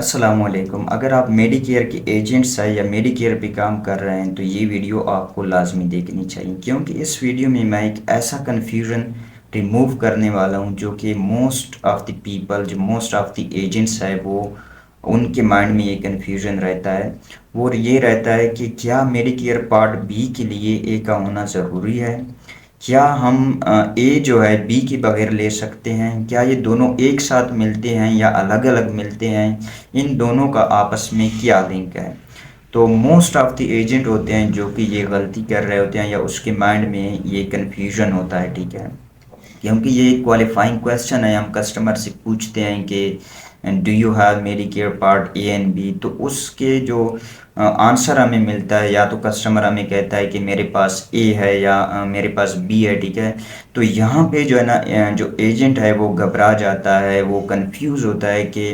अस्सलामुअलैकुम। अगर आप मेडिकेयर के एजेंट्स हैं या मेडिकेयर पे काम कर रहे हैं तो ये वीडियो आपको लाजमी देखनी चाहिए, क्योंकि इस वीडियो में मैं एक ऐसा कन्फ्यूज़न रिमूव करने वाला हूँ जो कि मोस्ट ऑफ़ द पीपल, जो मोस्ट ऑफ़ द एजेंट्स है, वो उनके माइंड में ये कन्फ्यूज़न रहता है। वो ये रहता है कि क्या मेडिकेयर पार्ट बी के लिए ए का होना ज़रूरी है? क्या हम ए जो है बी के बगैर ले सकते हैं? क्या ये दोनों एक साथ मिलते हैं या अलग अलग मिलते हैं? इन दोनों का आपस में क्या लिंक है? तो मोस्ट ऑफ द एजेंट होते हैं जो कि ये गलती कर रहे होते हैं या उसके माइंड में ये कन्फ्यूजन होता है, ठीक है। क्योंकि ये क्वालिफाइंग क्वेश्चन है, हम कस्टमर से पूछते हैं कि do you have Medicare part A and B, तो उसके जो आंसर हमें मिलता है, या तो कस्टमर हमें कहता है कि मेरे पास ए है या मेरे पास बी है, ठीक है। तो यहाँ पे जो है ना, जो एजेंट है वो घबरा जाता है, वो कंफ्यूज होता है कि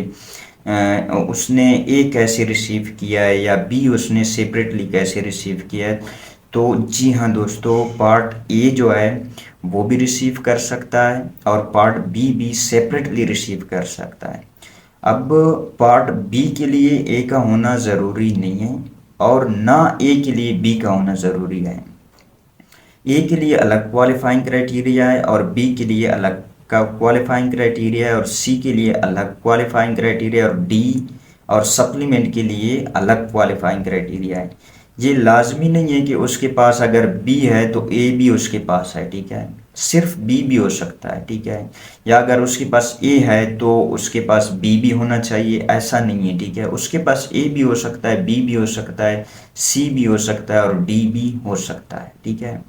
उसने ए कैसे रिसीव किया है या बी उसने सेपरेटली कैसे रिसीव किया है। तो जी हाँ दोस्तों, पार्ट ए जो है वो भी रिसीव कर सकता है और पार्ट बी भी सेपरेटली रिसीव कर सकता है। अब पार्ट बी के लिए ए का होना ज़रूरी नहीं है और ना ए के लिए बी का होना ज़रूरी है। ए के लिए अलग क्वालिफाइंग क्राइटेरिया है और बी के लिए अलग का क्वालिफाइंग क्राइटेरिया है और सी के लिए अलग क्वालिफाइंग क्राइटेरिया और डी और सप्लीमेंट के लिए अलग क्वालिफाइंग क्राइटेरिया है। ये लाजमी नहीं है कि उसके पास अगर बी है तो ए भी उसके पास है, ठीक है। सिर्फ बी भी हो सकता है, ठीक है। या अगर उसके पास ए है तो उसके पास बी भी होना चाहिए, ऐसा नहीं है, ठीक है। उसके पास ए भी हो सकता है, बी भी हो सकता है, सी भी हो सकता है और डी भी हो सकता है, ठीक है।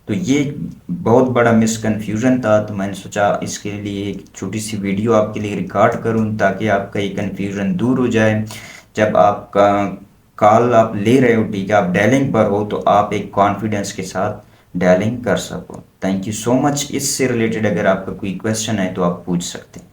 तो ये बहुत बड़ा मिसकन्फ्यूज़न था, तो मैंने सोचा इसके लिए एक छोटी सी वीडियो आपके लिए रिकॉर्ड करूं ताकि आपका ये कन्फ्यूज़न दूर हो जाए। जब आपका कॉल आप ले रहे हो, ठीक है, आप डायलिंग पर हो, तो आप एक कॉन्फिडेंस के साथ डायलिंग कर सको। Thank you so much. इससे रिलेटेड अगर आपका कोई क्वेश्चन है तो आप पूछ सकते हैं।